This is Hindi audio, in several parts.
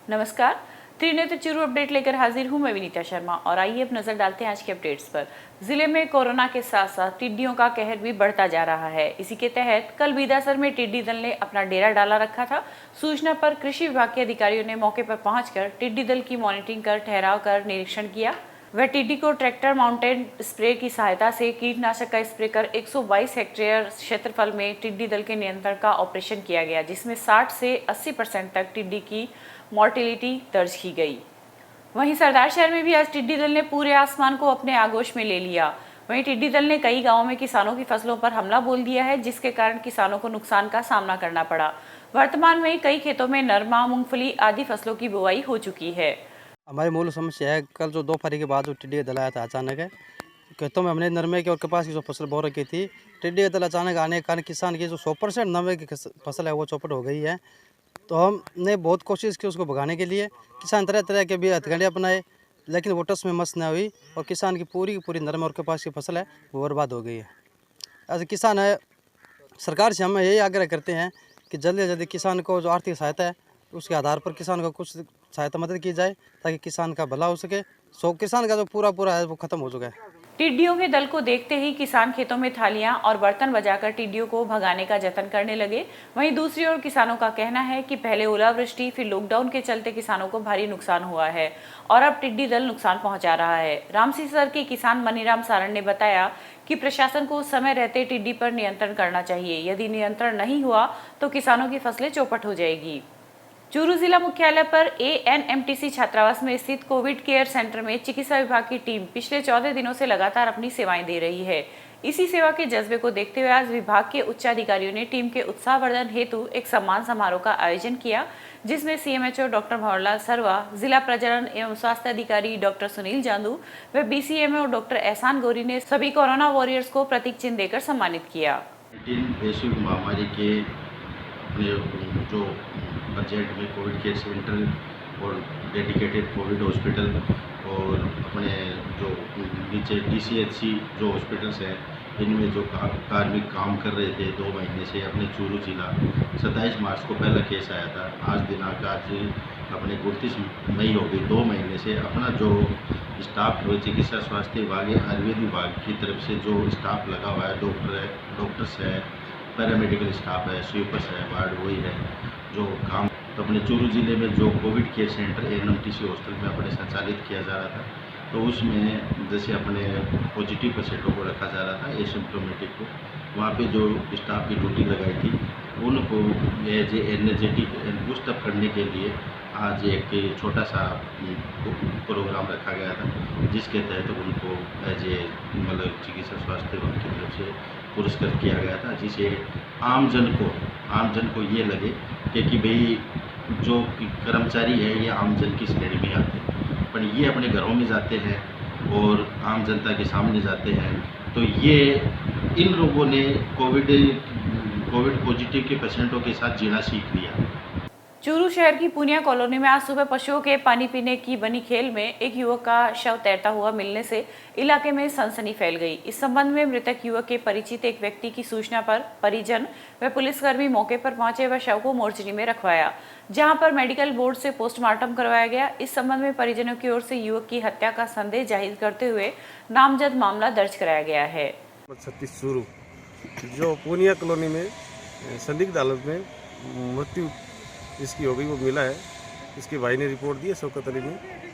नमस्कार, त्रिनेत्र चूरू अपडेट लेकर हाजिर हूं मैं विनीता शर्मा और आइए अब नजर डालते हैं आज के अपडेट्स पर। जिले में कोरोना के साथ साथ टिड्डियों का कहर भी बढ़ता जा रहा है। इसी के तहत कल बीदासर में टिड्डी दल ने अपना डेरा डाला रखा था। सूचना पर कृषि विभाग के अधिकारियों ने मौके पर पहुंचकर टिड्डी दल की मॉनिटरिंग कर ठहराव कर निरीक्षण किया। वह टिड्डी को ट्रैक्टर माउंटेड स्प्रे की सहायता से कीटनाशक का स्प्रे कर 122 हेक्टेयर क्षेत्रफल में टिड्डी दल के नियंत्रण का ऑपरेशन किया गया, जिसमें 60 से 80% तक टिड्डी की मॉर्टेलिटी दर्ज की गई। वहीं सरदार शहर में भी आज टिड्डी दल ने पूरे आसमान को अपने आगोश में ले लिया। वहीं टिड्डी दल ने कई गांवों में किसानों की फसलों पर हमला बोल दिया है, जिसके कारण किसानों को नुकसान का सामना करना पड़ा। वर्तमान में कई खेतों में नरमा, मूंगफली आदि फसलों की बुआई हो चुकी है। हमारी मूल समस्या है कल जो दोपहर के बाद जो टिड्डी का दल आया था अचानक है, खेतों में हमने नरमे की और कपास की जो फसल बो रखी थी, टिड्डी का दल अचानक आने के कारण किसान की जो 100% नरमे की फसल है वो चौपट हो गई है। तो हमने बहुत कोशिश की उसको भगाने के लिए, किसान तरह तरह के भी हथकंडे अपनाए, लेकिन वो टस में मस न हुई और किसान की पूरी नरमे और कपास की फसल है वो बर्बाद हो गई है। ऐसे किसान है, सरकार से हम यही आग्रह करते हैं कि जल्दी से जल्दी किसान को जो आर्थिक सहायता है उसके आधार पर किसान को कुछ सहायता मदद की जाए ताकि किसान का भला हो सके। किसान का जो पूरा है वो खत्म हो चुका है। टिड्डियों के दल को देखते ही किसान खेतों में थालियां और बर्तन बजाकर टिड्डियों को भगाने का जतन करने लगे। वहीं दूसरी ओर किसानों का कहना है कि पहले ओलावृष्टि फिर लॉकडाउन के चलते किसानों को भारी नुकसान हुआ है और अब टिड्डी दल नुकसान पहुंचा रहा है। रामसीसर के किसान मनीराम सारण ने बताया कि प्रशासन को समय रहते टिड्डी पर नियंत्रण करना चाहिए। यदि नियंत्रण नहीं हुआ तो किसानों की फसलें चौपट हो जाएगी। चूरू जिला मुख्यालय पर ANMTC छात्रावास में स्थित कोविड केयर सेंटर में चिकित्सा विभाग की टीम पिछले 14 दिनों से लगातार अपनी सेवाएं दे रही है। इसी सेवा के जज्बे को देखते हुए आज विभाग के उच्चाधिकारियों ने टीम के उत्साहवर्धन हेतु एक सम्मान समारोह का आयोजन किया, जिसमें CMHO डॉक्टर भंवरलाल सरवा, जिला प्रजनन एवं स्वास्थ्य अधिकारी डॉक्टर सुनील जांदू व BCMO डॉक्टर एहसान गोरी ने सभी कोरोना वॉरियर्स को प्रतीक चिन्ह देकर सम्मानित किया। वैश्विक महामारी के जो बजट में कोविड केयर सेंटर और डेडिकेटेड कोविड हॉस्पिटल और अपने जो नीचे DCHC जो हॉस्पिटल्स हैं, इनमें जो कार्मिक काम कर रहे थे 2 महीने से अपने चूरू जिला, 27 मार्च को पहला केस आया था। आज दिनांक आज अपने 29 मई हो गई। 2 महीने से अपना जो स्टाफ चिकित्सा स्वास्थ्य विभाग या आयुर्वेद विभाग की तरफ से जो स्टाफ लगा हुआ है, डॉक्टर्स है, पैरामेडिकल स्टाफ है, स्वीपर्स है, वार्ड वही है जो काम। तो अपने चूरू ज़िले में जो Covid care centre ANMTC hostel में अपने संचालित किया जा रहा था, तो उसमें जैसे अपने पॉजिटिव पेशेंटों को रखा जा रहा था, एसिम्प्टोमेटिक को, वहाँ पे जो स्टाफ की ड्यूटी लगाई थी उनको एज एनर्जेटिक बूस्टअप करने के लिए आज एक छोटा सा प्रोग्राम रखा गया था, जिसके तहत उनको एज ए मतलब चिकित्सा स्वास्थ्य विभाग की तरफ से पुरस्कृत किया गया था, जिसे आमजन को ये लगे कि भाई जो कर्मचारी है ये आमजन की श्रेणी में आते हैं, पर ये अपने घरों में जाते हैं और आम जनता के सामने जाते हैं। तो ये इन लोगों ने कोविड पॉजिटिव के पेशेंटों के साथ जीना सीख लिया। चूरू शहर की पूनिया कॉलोनी में आज सुबह पशुओं के पानी पीने की बनी खेल में एक युवक का शव तैरता हुआ मिलने से इलाके में सनसनी फैल गई। इस संबंध में मृतक युवक के परिचित एक व्यक्ति की सूचना पर परिजन व पुलिसकर्मी मौके पर पहुंचे व शव को मोर्चरी में रखवाया, जहां पर मेडिकल बोर्ड से पोस्टमार्टम करवाया गया। इस संबंध में परिजनों की ओर से युवक की हत्या का संदेह जाहिर करते हुए नामजद मामला दर्ज कराया गया है। चूरू जो पूनिया कॉलोनी में संदिग्ध हालत में मृत्यु इसकी हो गई, वो मिला है। इसके भाई ने रिपोर्ट दी है शौकत अली ने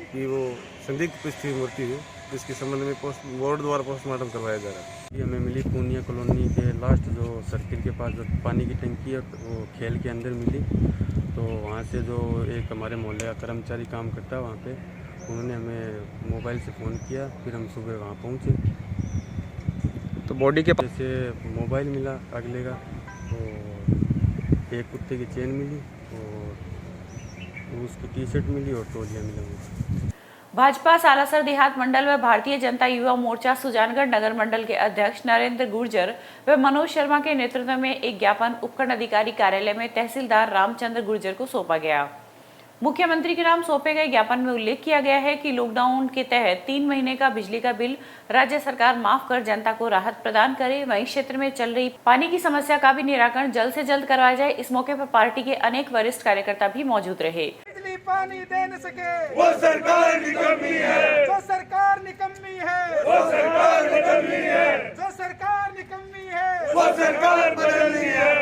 कि वो संदिग्ध परिस्थिति में मृत्यु है, जिसके संबंध में बोर्ड द्वारा पोस्टमार्टम करवाया जा रहा है। ये हमें मिली पूनिया कॉलोनी के लास्ट जो सर्किल के पास जो पानी की टंकी है वो खेल के अंदर मिली। तो वहाँ से जो एक हमारे मोहल्ले का कर्मचारी काम करता है वहाँ पे, उन्होंने हमें मोबाइल से फ़ोन किया, फिर हम सुबह वहाँ पहुँचे। तो बॉडी के जैसे मोबाइल मिला अगले का, तो एक कुत्ते की चेन मिली और उसकी टी-शर्ट मिली और तौलिया मिला। भाजपा सालासर देहात मंडल व भारतीय जनता युवा मोर्चा सुजानगढ़ नगर मंडल के अध्यक्ष नरेंद्र गुर्जर व मनोज शर्मा के नेतृत्व में एक ज्ञापन उपखंड अधिकारी कार्यालय में तहसीलदार रामचंद्र गुर्जर को सौंपा गया। मुख्यमंत्री के नाम सौंपे गए ज्ञापन में उल्लेख किया गया है कि लॉकडाउन के तहत 3 महीने का बिजली का बिल राज्य सरकार माफ कर जनता को राहत प्रदान करे। वहीं क्षेत्र में चल रही पानी की समस्या का भी निराकरण जल्द से जल्द करवाया जाए। इस मौके पर पार्टी के अनेक वरिष्ठ कार्यकर्ता भी मौजूद रहे। पानी दे न सके वो सरकार निकम्मी है, जो सरकार निकम्मी है, वो सरकार बदलनी है, जो सरकार निकम्मी है, वो सरकार बदलनी है।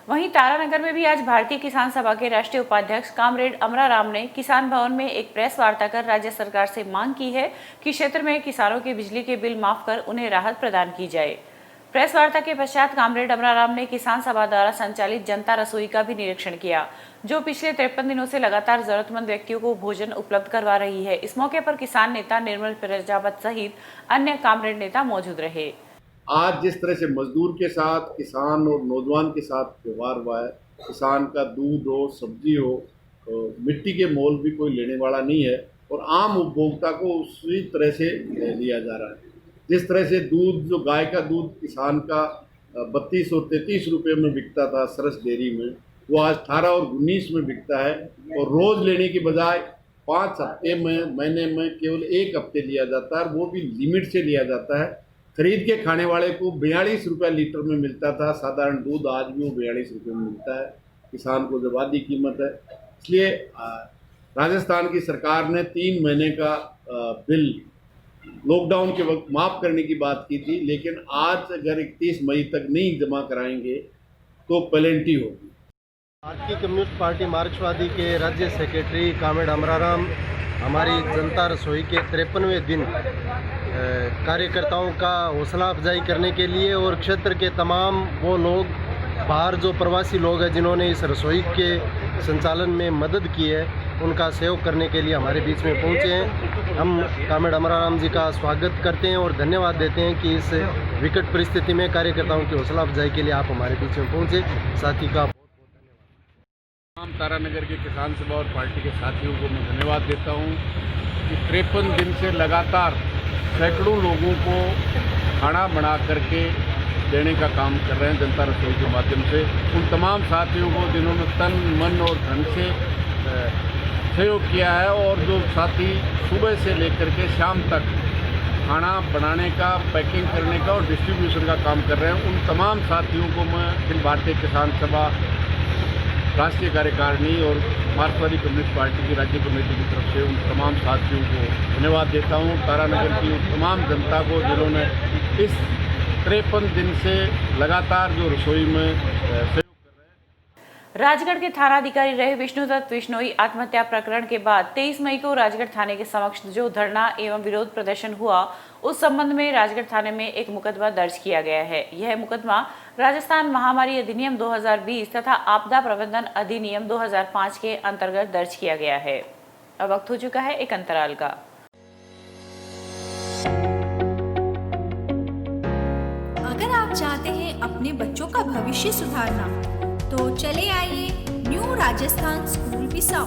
वहीं तारानगर में भी आज भारतीय किसान सभा के राष्ट्रीय उपाध्यक्ष कामरेड अमराराम ने किसान भवन में एक प्रेस वार्ता कर राज्य सरकार से मांग की है कि क्षेत्र में किसानों के बिजली के बिल माफ कर उन्हें राहत प्रदान की जाए। प्रेस वार्ता के पश्चात कामरेड अमराराम ने किसान सभा द्वारा संचालित जनता रसोई का भी निरीक्षण किया, जो पिछले 53 दिनों से लगातार जरूरतमंद व्यक्तियों को भोजन उपलब्ध करवा रही है। इस मौके पर किसान नेता निर्मल प्रजापत सहित अन्य कामरेड नेता मौजूद रहे। आज जिस तरह से मजदूर के साथ किसान और नौजवान के साथ व्यवहार हुआ है, किसान का दूध हो, सब्जी हो, मिट्टी के मोल भी कोई लेने वाला नहीं है और आम उपभोक्ता को उसी तरह से लिया जा रहा है। जिस तरह से दूध, जो गाय का दूध किसान का 32 और 33 रुपये में बिकता था सरस डेयरी में, वो आज 18 और 19 में बिकता है और रोज़ लेने की बजाय 5 हफ्ते में, महीने में केवल 1 हफ्ते लिया जाता है, वो भी लिमिट से लिया जाता है। खरीद के खाने वाले को 42 रुपये लीटर में मिलता था साधारण दूध, आज भी वो 42 रुपये में मिलता है। किसान को जब आधी कीमत है, इसलिए राजस्थान की सरकार ने 3 महीने का बिल लॉकडाउन के वक्त माफ़ करने की बात की थी, लेकिन आज अगर 31 मई तक नहीं जमा कराएंगे तो पेनल्टी होगी। भारतीय कम्युनिस्ट पार्टी मार्क्सवादी के राज्य सेक्रेटरी कामरेड अमराराम हमारी जनता रसोई के 53वें दिन कार्यकर्ताओं का हौसला अफजाई करने के लिए और क्षेत्र के तमाम वो लोग बाहर जो प्रवासी लोग हैं जिन्होंने इस रसोई के संचालन में मदद की है, उनका सहयोग करने के लिए हमारे बीच में पहुंचे हैं। हम कामरेड अमराराम जी का स्वागत करते हैं और धन्यवाद देते हैं कि इस विकट परिस्थिति में कार्यकर्ताओं की हौसला अफजाई के लिए आप हमारे बीच में पहुंचे। साथी का बहुत बहुत धन्यवाद। तमाम तारानगर के किसान सभा और पार्टी के साथियों को मैं धन्यवाद देता हूँ कि 53 दिन से लगातार सैकड़ों लोगों को खाना बना करके देने का काम कर रहे हैं जनता रसोई के माध्यम से। उन तमाम साथियों को जिन्होंने तन, मन और धन से सहयोग किया है और जो साथी सुबह से लेकर के शाम तक खाना बनाने का, पैकिंग करने का और डिस्ट्रीब्यूशन का काम कर रहे हैं, उन तमाम साथियों को मैं अखिल भारतीय किसान सभा राष्ट्रीय कार्यकारिणी और मार्क्सवादी कम्युनिस्ट पार्टी की राज्य कमेटी की तरफ से उन तमाम साथियों को धन्यवाद देता हूँ। तारानगर की उन तमाम जनता को जिन्होंने इस 53 दिन से लगातार जो रसोई में सहयोग कर रहे हैं। राजगढ़ के थानाधिकारी रहे विष्णुदत्त बिश्नोई आत्महत्या प्रकरण के बाद 23 मई को राजगढ़ थाने के समक्ष जो धरना एवं विरोध प्रदर्शन हुआ, उस संबंध में राजगढ़ थाने में एक मुकदमा दर्ज किया गया है। यह मुकदमा राजस्थान महामारी अधिनियम 2020 तथा आपदा प्रबंधन अधिनियम 2005 के अंतर्गत दर्ज किया गया है। अब वक्त हो चुका है एक अंतराल का। अगर आप चाहते हैं अपने बच्चों का भविष्य सुधारना, तो चले आइए new Rajasthan school Bissau,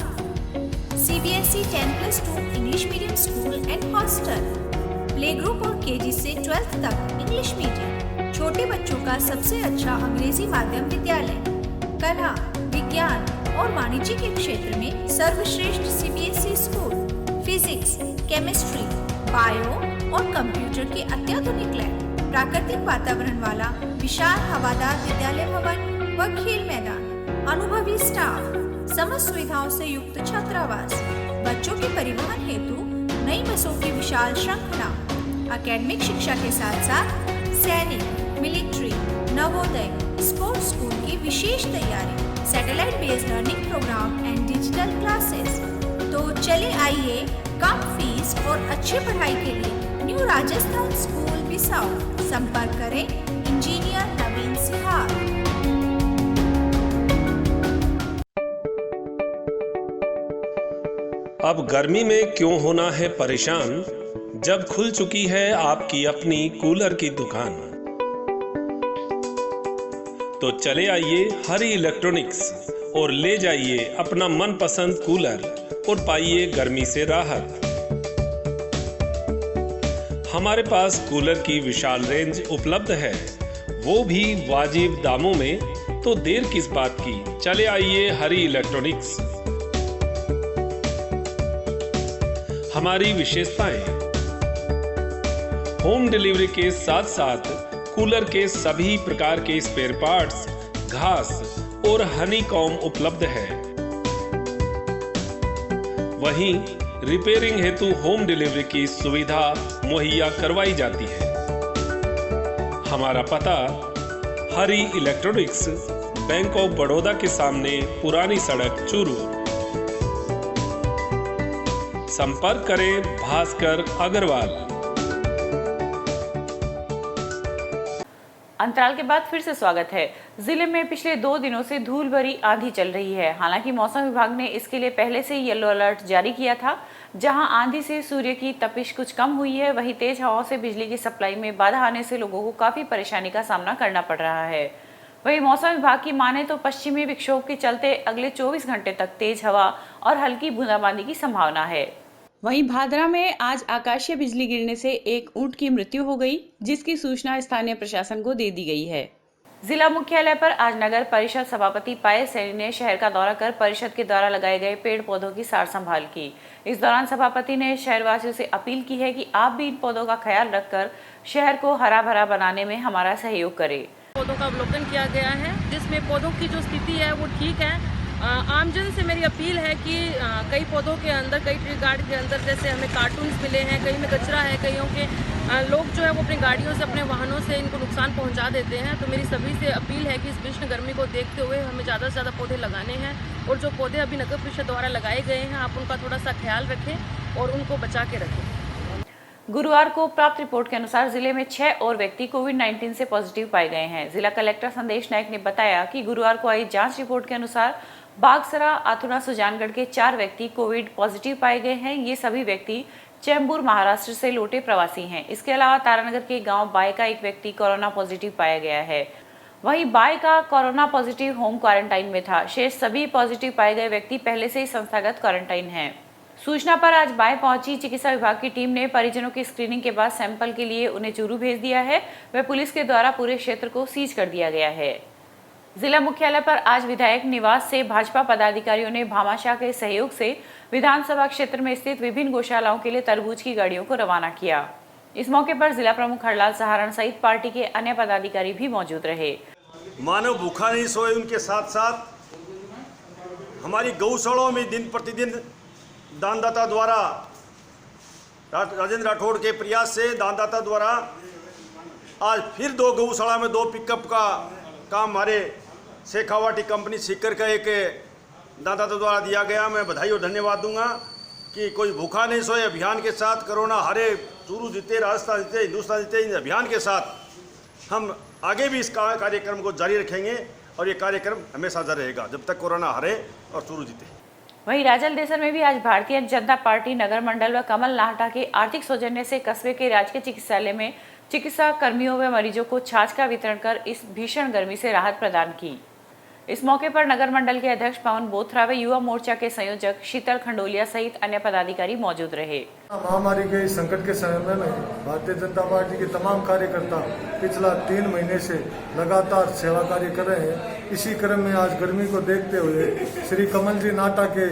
CBSE 10+2 English medium school and hostel, play group और KG से 12th तक इंग्लिश मीडियम, छोटे बच्चों का सबसे अच्छा अंग्रेजी माध्यम विद्यालय, कला, विज्ञान और वाणिज्य के क्षेत्र में सर्वश्रेष्ठ CBSE school, physics, chemistry, bio और कंप्यूटर के अत्याधुनिक लैब, प्राकृतिक वातावरण वाला विशाल हवादार विद्यालय भवन व खेल मैदान, अनुभवी स्टाफ, समस्त सुविधाओं से युक्त छात्रावास, बच्चों के परिवहन हेतु नई बसों की विशाल श्रृंखला, एकेडमिक शिक्षा के साथ साथ सैनिक, मिलिट्री, नवोदय, स्पोर्ट्स स्कूल की विशेष तैयारी, satellite based learning program and digital classes. तो चले आइए कम फीस और अच्छी पढ़ाई के लिए न्यू राजस्थान स्कूल बिसाऊ। संपर्क करें इंजीनियर नवीन सिहार। अब गर्मी में क्यों होना है परेशान, जब खुल चुकी है आपकी अपनी कूलर की दुकान। तो चले आइए हरी इलेक्ट्रॉनिक्स और ले जाइए अपना मनपसंद कूलर और पाइए गर्मी से राहत। हमारे पास कूलर की विशाल रेंज उपलब्ध है, वो भी वाजिब दामों में। तो देर किस बात की, चले आइए हरी इलेक्ट्रॉनिक्स। हमारी विशेषताएं: होम डिलीवरी के साथ साथ कूलर के सभी प्रकार के स्पेयर पार्ट्स, घास और हनी कॉम उपलब्ध है। वहीं रिपेयरिंग हेतु होम डिलीवरी की सुविधा मुहैया करवाई जाती है। हमारा पता हरी इलेक्ट्रॉनिक्स, बैंक ऑफ बड़ौदा के सामने, पुरानी सड़क, चूरू। संपर्क करें भास्कर अग्रवाल। अंतराल के बाद फिर से स्वागत है। जिले में पिछले 2 दिनों से धूल भरी आंधी चल रही है। हालांकि मौसम विभाग ने इसके लिए पहले से येलो अलर्ट जारी किया था। जहां आंधी से सूर्य की तपिश कुछ कम हुई है, वहीं तेज हवाओं से बिजली की सप्लाई में बाधा आने से लोगों को काफी परेशानी का सामना करना पड़ रहा है। वहीं मौसम विभाग की माने तो पश्चिमी विक्षोभ के चलते अगले 24 घंटे तक तेज हवा और हल्की बूंदाबांदी की संभावना है। वहीं भादरा में आज आकाशीय बिजली गिरने से एक ऊंट की मृत्यु हो गई, जिसकी सूचना स्थानीय प्रशासन को दे दी गई है। जिला मुख्यालय पर आज नगर परिषद सभापति पायल सैनी ने शहर का दौरा कर परिषद के द्वारा लगाए गए पेड़ पौधों की सार संभाल की। इस दौरान सभापति ने शहरवासियों से अपील की है कि आप भी इन पौधों का ख्याल रखकर शहर को हरा भरा बनाने में हमारा सहयोग करें। पौधों का अवलोकन किया गया है, जिसमें पौधों की जो स्थिति है वो ठीक है। आमजन से मेरी अपील है कि कई पौधों के अंदर, कई ट्री गार्ड के अंदर जैसे हमें कार्टून्स मिले हैं, कई में कचरा है, कईयों के लोग जो है वो अपनी गाड़ियों से, अपने वाहनों से इनको नुकसान पहुंचा देते हैं। तो मेरी सभी से अपील है कि इस भीषण गर्मी को देखते हुए हमें ज़्यादा से ज़्यादा पौधे लगाने हैं और जो पौधे अभी नगर परिषद द्वारा लगाए गए हैं आप उनका थोड़ा सा ख्याल रखें और उनको बचा के रखें। गुरुवार को प्राप्त रिपोर्ट के अनुसार जिले में 6 और व्यक्ति कोविड-19 से पॉजिटिव पाए गए हैं। जिला कलेक्टर संदेश नायक ने बताया कि गुरुवार को आई जांच रिपोर्ट के अनुसार बागसरा, आथुना, सुजानगढ़ के 4 व्यक्ति कोविड पॉजिटिव पाए गए हैं। ये सभी व्यक्ति चैम्बूर, महाराष्ट्र से लौटे प्रवासी हैं। इसके अलावा तारानगर के गांव बाय का एक व्यक्ति कोरोना पॉजिटिव पाया गया है। वहीं बाय का कोरोना पॉजिटिव होम क्वारंटाइन में था। शेष सभी पॉजिटिव पाए गए व्यक्ति पहले से ही संस्थागत क्वारंटाइन हैं। सूचना पर आज बाय पहुंची चिकित्सा विभाग की टीम ने परिजनों की स्क्रीनिंग के बाद सैंपल के लिए उन्हें चूरू भेज दिया है। वह पुलिस के द्वारा पूरे क्षेत्र को सीज कर दिया गया है। जिला मुख्यालय पर आज विधायक निवास से भाजपा पदाधिकारियों ने भामाशाह के सहयोग से विधानसभा क्षेत्र में स्थित विभिन्न गौशालाओं के लिए तरबूज की गाड़ियों को रवाना किया। इस मौके पर जिला प्रमुख हरलाल सहारण सहित पार्टी के अन्य पदाधिकारी भी मौजूद रहे। मानव भूखा नहीं सोए, उनके साथ साथ हमारी गौशालाओं में दिन प्रतिदिन दानदाता द्वारा, राजेंद्र राठौड़ के प्रयास से दानदाता द्वारा आज फिर 2 गौशाला में 2 पिकअप का काम हमारे शेखावाटी कंपनी सीकर का एक दानदाता द्वारा दिया गया। मैं बधाई और धन्यवाद दूंगा कि कोई भूखा नहीं सोए अभियान के साथ, कोरोना हरे, चूरू जीते, राजस्थान जीते, हिंदुस्तान जीते, इन अभियान के साथ हम आगे भी इस कार्यक्रम को जारी रखेंगे और ये कार्यक्रम हमेशा जारी रहेगा जब तक कोरोना हरे और चूरू जीते। वहीं राजल देसर में भी आज भारतीय जनता पार्टी नगर मंडल व कमल नाहटा के आर्थिक सौजन्य से कस्बे के राजकीय चिकित्सालय में चिकित्सा कर्मियों व मरीजों को छाछ का वितरण कर इस भीषण गर्मी से राहत प्रदान की। इस मौके पर नगर मंडल के अध्यक्ष पवन बोथरा व युवा मोर्चा के संयोजक शीतल खंडोलिया सहित अन्य पदाधिकारी मौजूद रहे। महामारी के इस संकट के समय में भारतीय जनता पार्टी के तमाम कार्यकर्ता पिछला 3 महीने से लगातार सेवा कार्य कर रहे हैं। इसी क्रम में आज गर्मी को देखते हुए श्री कमल जी नाटा के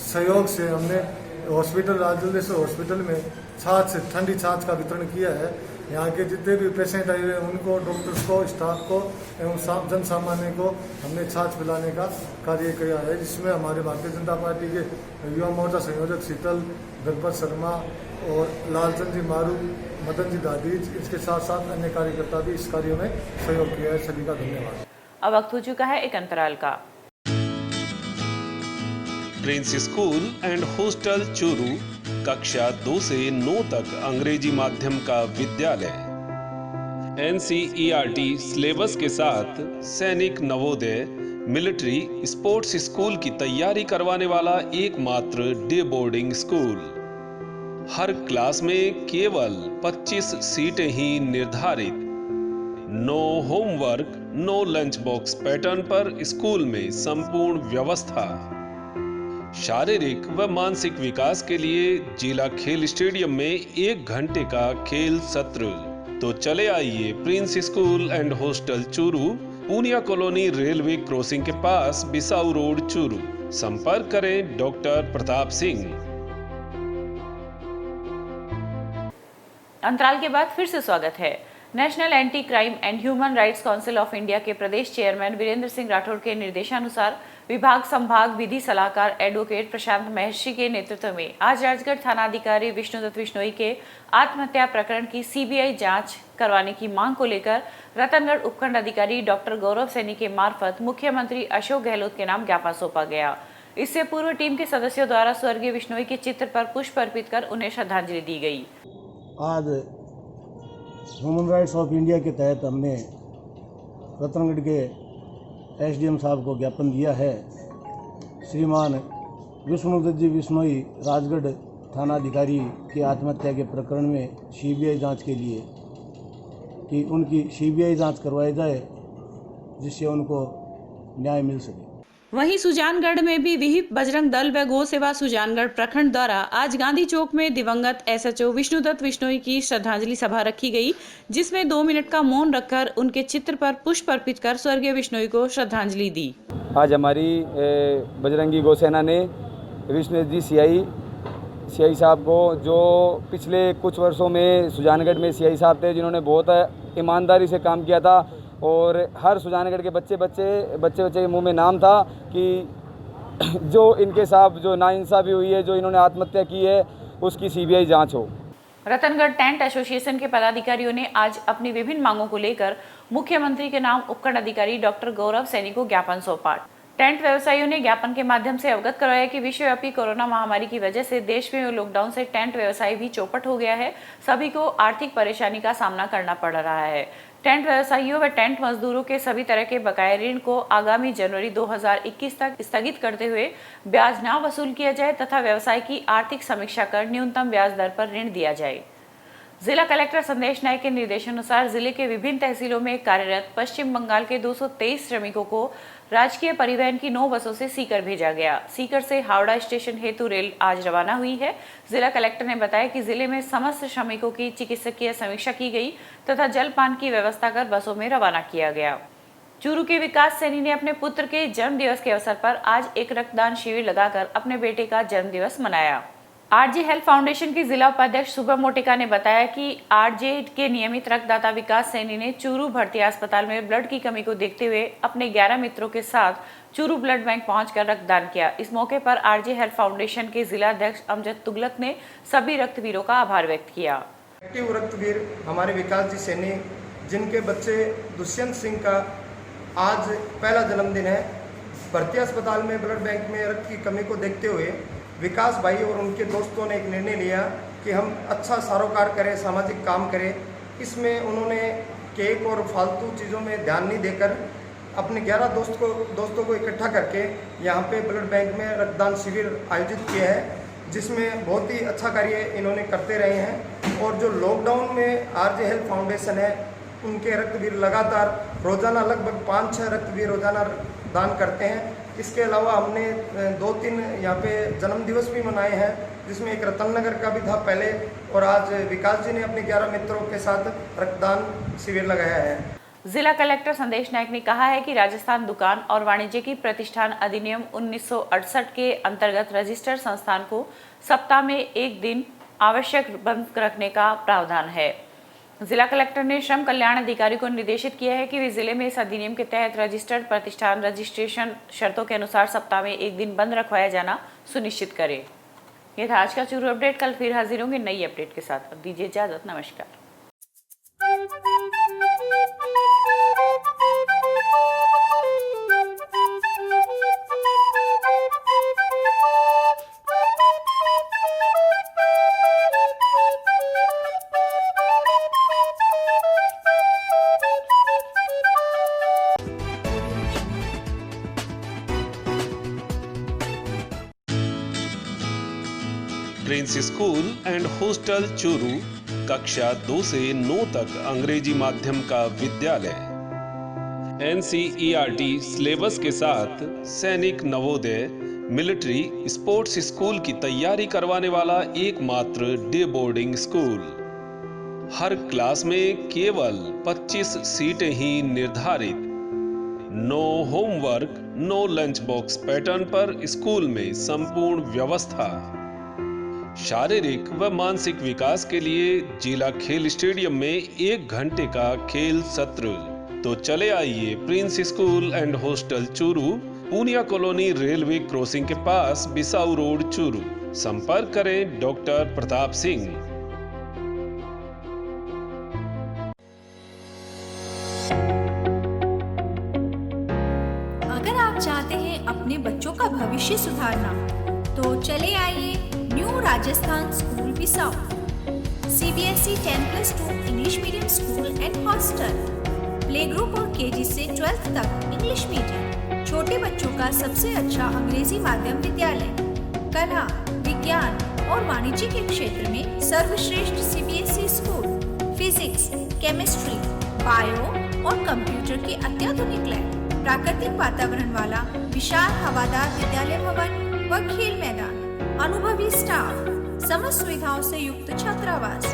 सहयोग से हमने हॉस्पिटल, राजल देसर हॉस्पिटल में छाछ, ठंडी छाछ का वितरण किया है। यहाँ के जितने भी पेशेंट आए हुए हैं उनको, डॉक्टर्स को, स्टाफ को एवं जन सामान्य को हमने छाछ पिलाने का कार्य किया है, जिसमें हमारे भारतीय जनता पार्टी के युवा मोर्चा संयोजक शीतल, गणपत शर्मा और लालचंद जी मारू, मदन जी दादीज, इसके साथ साथ अन्य कार्यकर्ता भी इस कार्य में सहयोग किया है। सभी का धन्यवाद। अब वक्त हो चुका है एक अंतराल का। Prince school and hostel Churu कक्षा 2 से 9 तक अंग्रेजी माध्यम का विद्यालय, NCERT सिलेबस के साथ सैनिक, नवोदय, मिलिट्री, स्पोर्ट्स स्कूल की तैयारी करवाने वाला एकमात्र डे बोर्डिंग स्कूल। हर क्लास में केवल 25 सीटें ही निर्धारित। No homework, no lunch box pattern पर स्कूल में संपूर्ण व्यवस्था। शारीरिक व मानसिक विकास के लिए जिला खेल स्टेडियम में 1 घंटे का खेल सत्र। तो चले आइए prince school and hostel Churu, Poonia colony, railway crossing के पास, बिसाऊ रोड, चूरू। संपर्क करें डॉक्टर प्रताप सिंह। अंतराल के बाद फिर से स्वागत है। National anti crime and human rights council of India के प्रदेश चेयरमैन वीरेंद्र सिंह राठौड़ के निर्देशानुसार विभाग संभाग विधि सलाहकार एडवोकेट प्रशांत महर्षि के नेतृत्व में आज राजगढ़ थानाधिकारी विष्णुदत्त बिश्नोई के आत्महत्या प्रकरण की सीबीआई जांच करवाने की मांग को लेकर रतनगढ़ उपखंड अधिकारी डॉक्टर गौरव सैनी के मार्फत मुख्यमंत्री अशोक गहलोत के नाम ज्ञापन सौंपा गया। इससे पूर्व टीम के सदस्यों द्वारा स्वर्गीय बिश्नोई के चित्र पर पुष्प अर्पित कर उन्हें श्रद्धांजलि दी गई। आज ह्यूमन राइट्स ऑफ इंडिया के तहत हमने रतनगढ़ के एसडीएम साहब को ज्ञापन दिया है। श्रीमान विष्णुदत्त जी बिश्नोई राजगढ़ थानाधिकारी की आत्महत्या के प्रकरण में सीबीआई जांच के लिए कि उनकी सीबीआई जांच करवाई जाए जिससे उनको न्याय मिल सके। वहीं सुजानगढ़ में भी विहिप बजरंग दल व गौ सेवा सुजानगढ़ प्रखंड द्वारा आज गांधी चौक में दिवंगत एसएचओ विष्णुदत्त बिश्नोई की श्रद्धांजलि सभा रखी गई, जिसमें 2 मिनट का मौन रखकर उनके चित्र पर पुष्प अर्पित कर स्वर्गीय बिश्नोई को श्रद्धांजलि दी। आज हमारी बजरंगी गौ सेना ने विष्णुदत्त जी सीआई साहब को, जो पिछले कुछ वर्षों में सुजानगढ़ में सीआई साहब थे जिन्होंने बहुत ईमानदारी से काम किया था और हर सुजानगढ़ के बच्चे के मुंह में नाम था कि जो इनके साथ जो नाइंसाफ़ी हुई है, जो इन्होंने आत्महत्या की है, उसकी सीबीआई जांच हो। रतनगढ़ टेंट एसोसिएशन के पदाधिकारियों ने आज अपनी विभिन्न मांगों को लेकर मुख्यमंत्री के नाम उपखंड अधिकारी डॉक्टर गौरव सैनी को ज्ञापन सौंपा। टेंट व्यवसायियों ने ज्ञापन के माध्यम से अवगत कराया कि विश्वव्यापी कोरोना महामारी की वजह से देश में लॉकडाउन से टेंट व्यवसाय भी चौपट हो गया है। सभी को आर्थिक परेशानी का सामना करना पड़ रहा है। टेंट व्यवसायियों व टेंट मजदूरों के सभी तरह के बकाया ऋण को आगामी जनवरी 2021 तक स्थगित करते हुए ब्याज न वसूल किया जाए तथा व्यवसाय की आर्थिक समीक्षा कर न्यूनतम ब्याज दर पर ऋण दिया जाए। जिला कलेक्टर संदेश नायक के निर्देशानुसार जिले के विभिन्न तहसीलों में कार्यरत पश्चिम बंगाल के 223 श्रमिकों को राजकीय परिवहन की 9 बसों से सीकर भेजा गया। सीकर से हावड़ा स्टेशन हेतु रेल आज रवाना हुई है। जिला कलेक्टर ने बताया कि जिले में समस्त श्रमिकों की चिकित्सकीय समीक्षा की गई तथा जलपान की व्यवस्था कर बसों में रवाना किया गया। चूरू के विकास सैनी ने अपने पुत्र के जन्म दिवस के अवसर पर आज एक रक्तदान शिविर लगाकर अपने बेटे का जन्म दिवस मनाया। आरजे हेल्थ फाउंडेशन के जिला उपाध्यक्ष सुबह मोटिका ने बताया कि आरजे के नियमित रक्तदाता विकास सैनी ने चूरू भर्ती अस्पताल में ब्लड की कमी को देखते हुए अपने 11 मित्रों के साथ चूरू ब्लड बैंक पहुंचकर रक्तदान किया। इस मौके पर आरजे हेल्थ फाउंडेशन के जिला अध्यक्ष अमजद तुगलक ने सभी रक्तवीरों का आभार व्यक्त किया। एक्टिव रक्तवीर हमारे विकास जी सैनी, जिनके बच्चे दुष्यंत सिंह का आज पहला जन्मदिन है, भर्ती अस्पताल में ब्लड बैंक में रक्त की कमी को देखते हुए विकास भाई और उनके दोस्तों ने एक निर्णय लिया कि हम अच्छा सरोकार करें, सामाजिक काम करें। इसमें उन्होंने केक और फालतू चीज़ों में ध्यान नहीं देकर अपने 11 दोस्तों को इकट्ठा करके यहाँ पे ब्लड बैंक में रक्तदान शिविर आयोजित किया है, जिसमें बहुत ही अच्छा कार्य इन्होंने करते रहे हैं। और जो लॉकडाउन में आरजे हेल्थ फाउंडेशन है, उनके रक्तवीर लगातार रोज़ाना लगभग 5-6 रक्तवीर रोज़ाना दान करते हैं। इसके अलावा हमने 2-3 यहाँ पे जन्म दिवस भी मनाए हैं, जिसमें एक रतननगर का भी था पहले, और आज विकास जी ने अपने 11 मित्रों के साथ रक्तदान शिविर लगाया है। जिला कलेक्टर संदेश नायक ने कहा है कि राजस्थान दुकान और वाणिज्यिकी प्रतिष्ठान अधिनियम 1968 के अंतर्गत रजिस्टर्ड संस्थान को सप्ताह में 1 दिन आवश्यक बंद रखने का प्रावधान है। जिला कलेक्टर ने श्रम कल्याण अधिकारी को निर्देशित किया है कि वे जिले में इस अधिनियम के तहत रजिस्टर्ड प्रतिष्ठान रजिस्ट्रेशन शर्तों के अनुसार सप्ताह में 1 दिन बंद रखवाया जाना सुनिश्चित करें। यह था आज का चूरू अपडेट। कल फिर हाजिर होंगे नई अपडेट के साथ। दीजिए इजाजत, नमस्कार। Prince school and hostel Churu कक्षा 2 से 9 तक अंग्रेजी माध्यम का विद्यालय। NCERT सिलेबस के साथ सैनिक नवोदय मिलिट्री स्पोर्ट्स स्कूल की तैयारी करवाने वाला एकमात्र डे बोर्डिंग स्कूल। हर क्लास में केवल 25 सीटें ही निर्धारित। No homework, no lunch box pattern पर स्कूल में संपूर्ण व्यवस्था। शारीरिक व मानसिक विकास के लिए जिला खेल स्टेडियम में 1 घंटे का खेल सत्र। तो चले आइए prince school and hostel Churu, Poonia colony, railway crossing के पास, बिसाऊ रोड, चूरू। संपर्क करें डॉक्टर प्रताप सिंह। अगर आप चाहते हैं अपने बच्चों का भविष्य सुधारना, तो चले आइए new Rajasthan school Bissau, CBSE 10+2 English medium school and hostel, play group और KG से 12th तक इंग्लिश मीडियम, छोटे बच्चों का सबसे अच्छा अंग्रेजी माध्यम विद्यालय, कला, विज्ञान और वाणिज्य के क्षेत्र में सर्वश्रेष्ठ CBSE school, physics, chemistry, bio और कंप्यूटर की अत्याधुनिक लैब, प्राकृतिक वातावरण वाला विशाल हवादार विद्यालय भवन व खेल मैदान, अनुभवी स्टाफ, समस्त सुविधाओं से युक्त छात्रावास,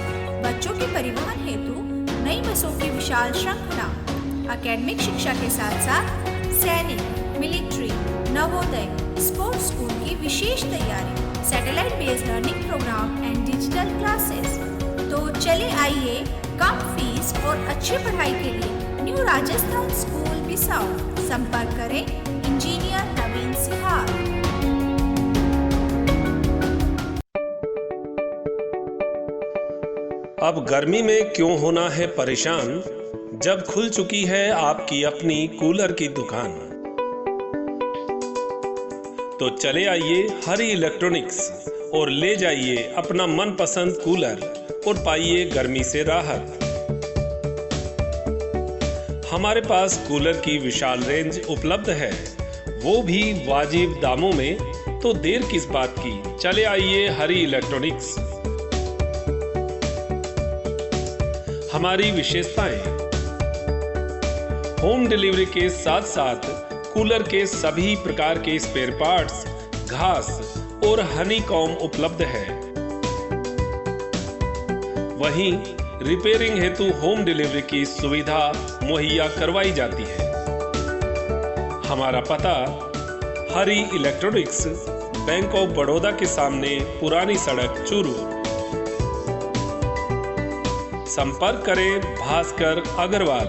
बच्चों के परिवहन हेतु नई बसों की विशाल श्रृंखला, एकेडमिक शिक्षा के साथ साथ सैनिक, मिलिट्री, नवोदय, स्पोर्ट्स स्कूल की विशेष तैयारी, satellite based learning program and digital classes. तो चले आइए कम फीस और अच्छी पढ़ाई के लिए न्यू राजस्थान स्कूल बिसाऊ। संपर्क करें इंजीनियर नवीन सिहार। अब गर्मी में क्यों होना है परेशान, जब खुल चुकी है आपकी अपनी कूलर की दुकान। तो चले आइए हरी इलेक्ट्रॉनिक्स और ले जाइए अपना मनपसंद कूलर और पाइए गर्मी से राहत। हमारे पास कूलर की विशाल रेंज उपलब्ध है, वो भी वाजिब दामों में। तो देर किस बात की, चले आइए हरी इलेक्ट्रॉनिक्स। हमारी विशेषताएं: होम डिलीवरी के साथ साथ कूलर के सभी प्रकार के स्पेयर पार्ट्स, घास और हनीकॉम्ब उपलब्ध है। वहीं रिपेयरिंग हेतु होम डिलीवरी की सुविधा मुहैया करवाई जाती है। हमारा पता हरी इलेक्ट्रॉनिक्स, बैंक ऑफ बड़ौदा के सामने, पुरानी सड़क, चूरू। संपर्क करें भास्कर अग्रवाल।